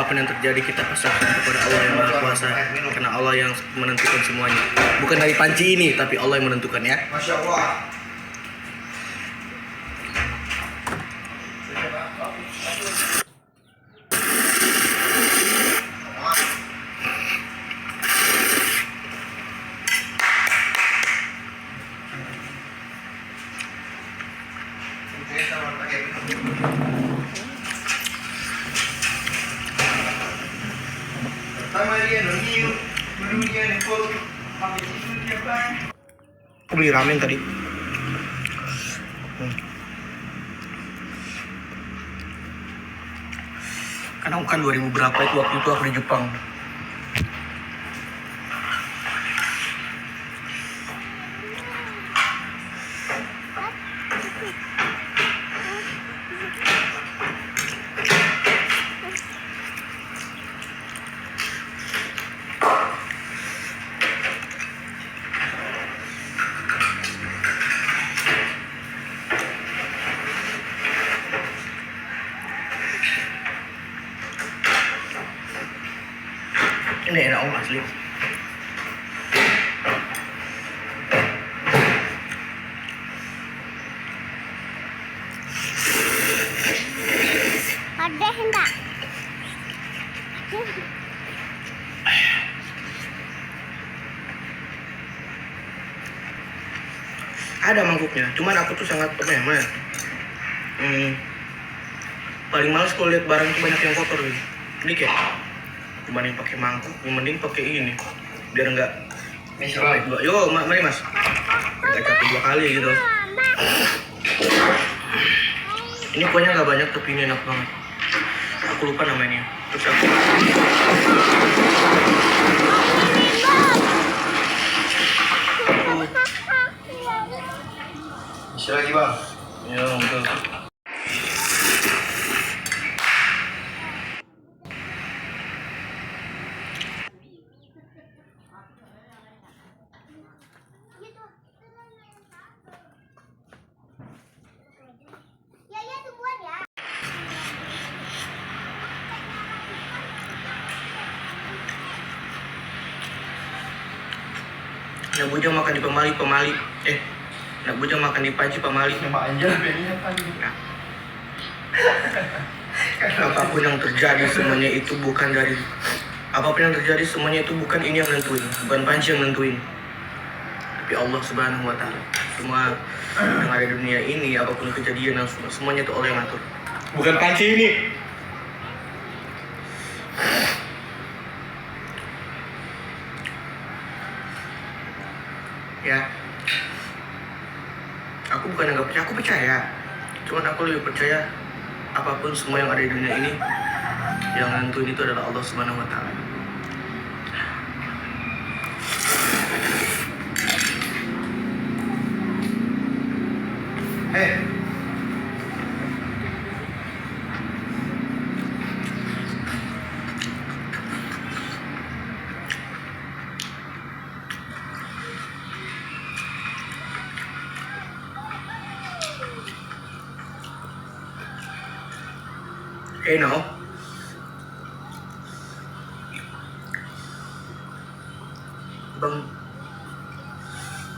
apapun yang terjadi kita pasrahkan kepada Allah yang Maha Kuasa, karena Allah yang menentukan semuanya. Bukan dari panci ini, tapi Allah yang menentukan ya. Masya Allah. Aku beli ramen tadi. Karena bukan 2000 berapa itu waktu itu aku di Jepang. Ini enak om asli. Ada hendak. Ada mangkuknya, cuman aku tuh sangat penyayang. Paling males kalau lihat barang tuh banyak yang kotor gitu. Jadi kayak dibanding pakai mangkuk, yang mending pakai ini biar enggak capek dua. Yo, mari mas, enggak capek 2 kali gitu. Ini kuahnya nggak banyak tapi ini enak banget. Aku lupa namanya. Terus aku Isi lagi bang. ya betul. Ya ya tungguan ya. Nak bujang makan di pemali. Nak bujang makan di panci pemali. Nama aja pengennya kan. Apapun yang terjadi semuanya itu bukan dari apapun yang terjadi semuanya itu bukan ini yang nentuin, bukan panci yang nentuin, tapi Allah Subhanahu Wa Taala. Semua yang ada di dunia ini, apapun kejadian yang semuanya itu Allah yang atur, bukan panci ini. Ya, aku bukan nggak percaya, aku percaya. Cuman aku lebih percaya apapun semua yang ada di dunia ini yang nentuin itu adalah Allah Subhanahu Wa Taala. No. Bang,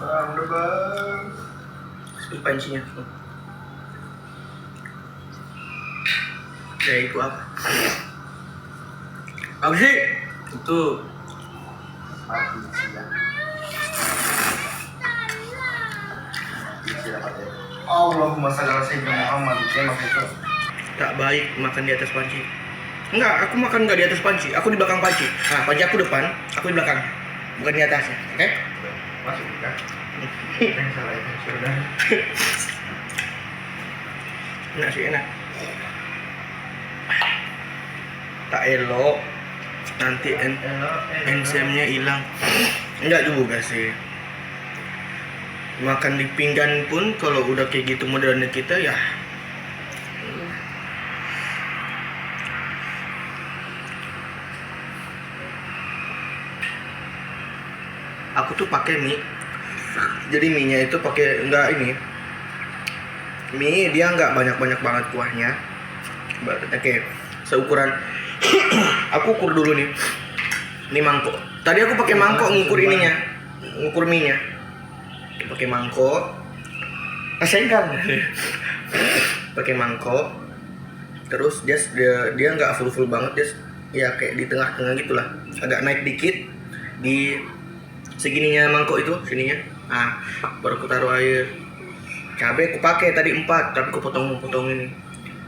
Bang, udah bang. spill pancinya. Ya itu apa? Apa sih? Itu Mati siang. Isi dapat ya. Allahumma shalli ala sayyidina Muhammad. Dia maksud itu. gak baik makan di atas panci. Enggak, aku makan gak di atas panci. Aku di belakang panci. Nah, panci aku depan, aku di belakang. Bukan di atasnya, oke? Okay? Masuk kan? Yang salah itu sudah. Enak sih, enak. Tak elok. Nanti enzimnya hilang. Enggak juga sih. Makan di pinggan pun kalau udah kayak gitu modelnya kita ya. Aku tuh pakai mie. Jadi mie-nya itu pakai enggak ini. Mie dia enggak banyak-banyak banget kuahnya. Kayak seukuran Aku ukur dulu nih. Ini mangkok. Tadi aku pakai mangkok ngukur ininya. Ngukur mie-nya. Pakai mangkok. Senggang. Pakai mangkok. Terus dia nggak full banget, ya kayak di tengah-tengah gitulah. Agak naik dikit di segininya mangkok itu, sininya. Ah, baru aku taruh air. Cabai aku pakai tadi 4, tapi aku potong ini.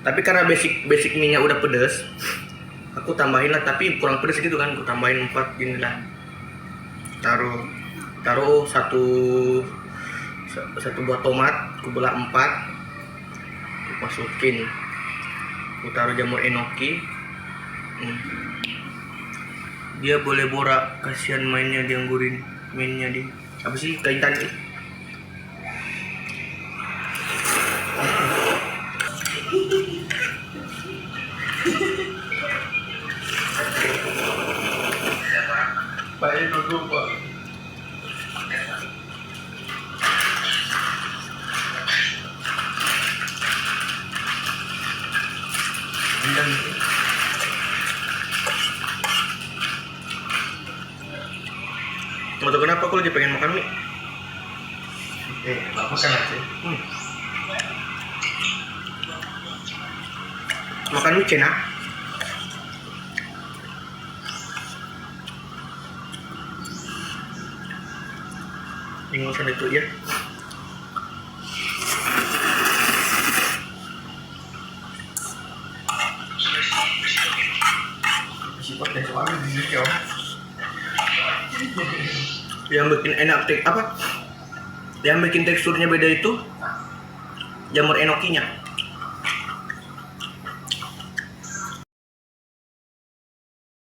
Tapi karena basic mie-nya udah pedas, aku tambahin lah, tapi kurang pedas gitu kan, aku tambahin 4 gini lah. Taruh satu buah tomat, aku belah 4, aku masukin. Aku taruh jamur enoki. Dia boleh borak, kasihan mainnya dianggurin, mainnya di apa sih kain tadi. Baik duduk Pak. Nggak tahu kenapa aku lagi pengen makan mie. Makan aja. Makan mie Cina. Ingusan itu ya. Sifat dan selalu di sini ya. Yang bikin enak apa? Yang bikin teksturnya beda itu jamur enokinya.